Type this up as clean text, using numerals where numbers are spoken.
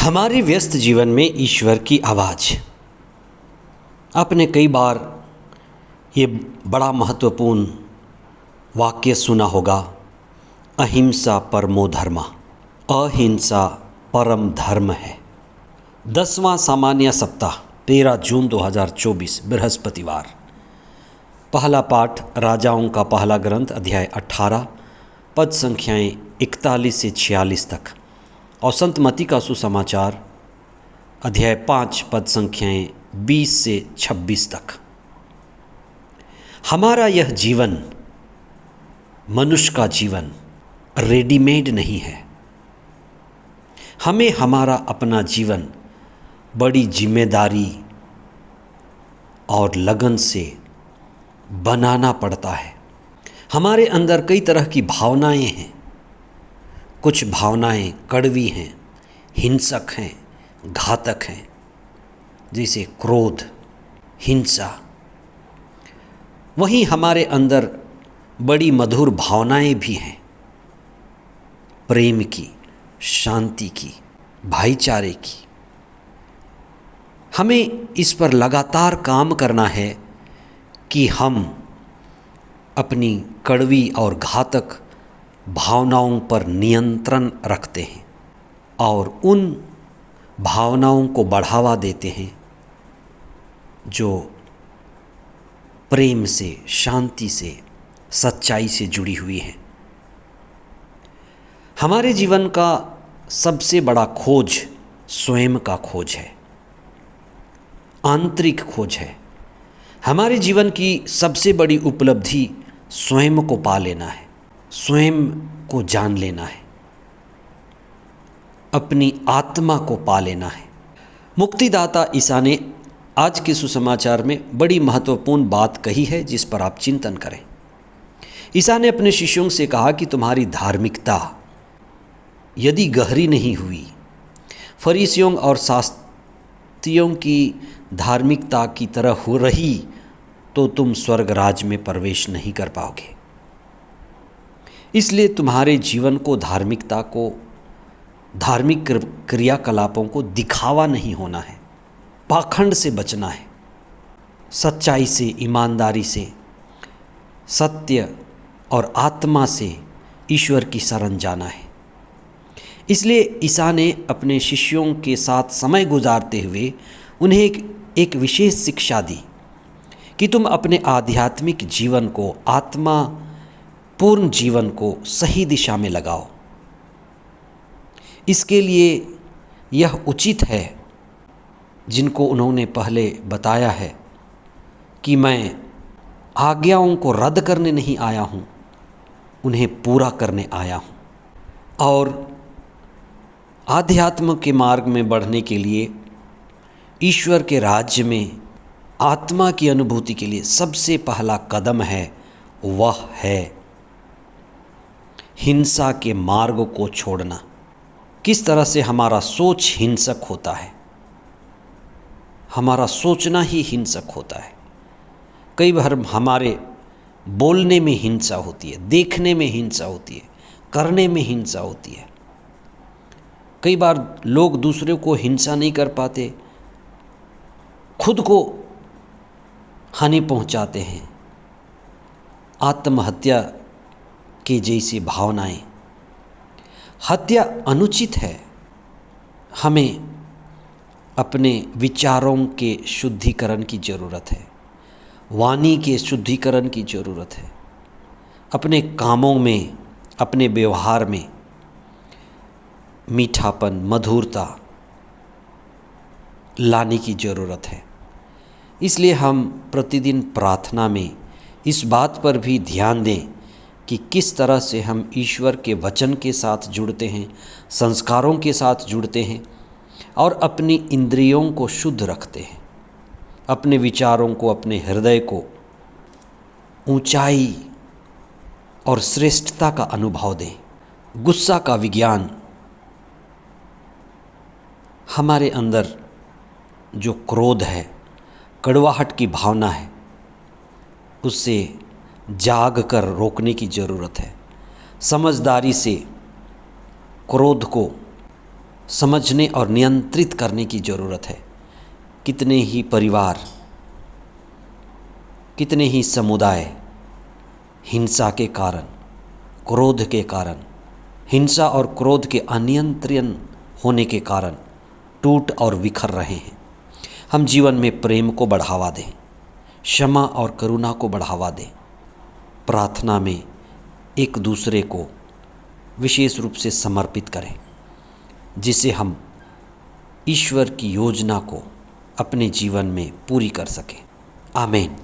हमारे व्यस्त जीवन में ईश्वर की आवाज़। आपने कई बार ये बड़ा महत्वपूर्ण वाक्य सुना होगा, अहिंसा परमो धर्म। अहिंसा परम धर्म है। 10वां सामान्य सप्ताह 13 जून 2024 बृहस्पतिवार। पहला पाठ राजाओं का पहला ग्रंथ अध्याय 18 पद संख्याएं 41 से 46 तक और संत मत्ती का सुसमाचार अध्याय 5 पद संख्याएं 20 से 26 तक। हमारा यह जीवन, मनुष्य का जीवन रेडीमेड नहीं है। हमें हमारा अपना जीवन बड़ी जिम्मेदारी और लगन से बनाना पड़ता है। हमारे अंदर कई तरह की भावनाएं हैं। कुछ भावनाएं कड़वी हैं, हिंसक हैं, घातक हैं, जैसे क्रोध, हिंसा। वहीं हमारे अंदर बड़ी मधुर भावनाएं भी हैं, प्रेम की, शांति की, भाईचारे की। हमें इस पर लगातार काम करना है कि हम अपनी कड़वी और घातक भावनाओं पर नियंत्रण रखते हैं और उन भावनाओं को बढ़ावा देते हैं जो प्रेम से, शांति से, सच्चाई से जुड़ी हुई हैं। हमारे जीवन का सबसे बड़ा खोज स्वयं का खोज है, आंतरिक खोज है। हमारे जीवन की सबसे बड़ी उपलब्धि स्वयं को पा लेना है, स्वयं को जान लेना है, अपनी आत्मा को पा लेना है। मुक्तिदाता ईसा ने आज के सुसमाचार में बड़ी महत्वपूर्ण बात कही है जिस पर आप चिंतन करें। ईसा ने अपने शिष्यों से कहा कि तुम्हारी धार्मिकता यदि गहरी नहीं हुई, फरीसियों और शास्त्रियों की धार्मिकता की तरह हो रही, तो तुम स्वर्ग राज में प्रवेश नहीं कर पाओगे। इसलिए तुम्हारे जीवन को, धार्मिकता को, धार्मिक क्रियाकलापों को दिखावा नहीं होना है, पाखंड से बचना है, सच्चाई से, ईमानदारी से, सत्य और आत्मा से ईश्वर की शरण जाना है। इसलिए ईसा ने अपने शिष्यों के साथ समय गुजारते हुए उन्हें एक विशेष शिक्षा दी कि तुम अपने आध्यात्मिक जीवन को, आत्मा पूर्ण जीवन को सही दिशा में लगाओ। इसके लिए यह उचित है, जिनको उन्होंने पहले बताया है, कि मैं आज्ञाओं को रद्द करने नहीं आया हूँ, उन्हें पूरा करने आया हूँ। और आध्यात्म के मार्ग में बढ़ने के लिए, ईश्वर के राज्य में आत्मा की अनुभूति के लिए सबसे पहला कदम है, वह है हिंसा के मार्ग को छोड़ना। किस तरह से हमारा सोच हिंसक होता है, हमारा सोचना ही हिंसक होता है। कई बार हमारे बोलने में हिंसा होती है, देखने में हिंसा होती है, करने में हिंसा होती है। कई बार लोग दूसरे को हिंसा नहीं कर पाते, खुद को हानि पहुंचाते हैं। आत्महत्या के जैसी भावनाएं। हत्या अनुचित है। हमें अपने विचारों के शुद्धिकरण की ज़रूरत है, वाणी के शुद्धिकरण की ज़रूरत है, अपने कामों में, अपने व्यवहार में मीठापन, मधुरता लाने की ज़रूरत है। इसलिए हम प्रतिदिन प्रार्थना में इस बात पर भी ध्यान दें कि किस तरह से हम ईश्वर के वचन के साथ जुड़ते हैं, संस्कारों के साथ जुड़ते हैं और अपनी इंद्रियों को शुद्ध रखते हैं, अपने विचारों को, अपने हृदय को ऊंचाई और श्रेष्ठता का अनुभव दें। गुस्सा का विज्ञान, हमारे अंदर जो क्रोध है, कड़वाहट की भावना है, उससे जाग कर रोकने की ज़रूरत है। समझदारी से क्रोध को समझने और नियंत्रित करने की ज़रूरत है। कितने ही परिवार, कितने ही समुदाय हिंसा के कारण, क्रोध के कारण, हिंसा और क्रोध के अनियंत्रण होने के कारण टूट और बिखर रहे हैं। हम जीवन में प्रेम को बढ़ावा दें, क्षमा और करुणा को बढ़ावा दें, प्रार्थना में एक दूसरे को विशेष रूप से समर्पित करें, जिसे हम ईश्वर की योजना को अपने जीवन में पूरी कर सकें। आमीन।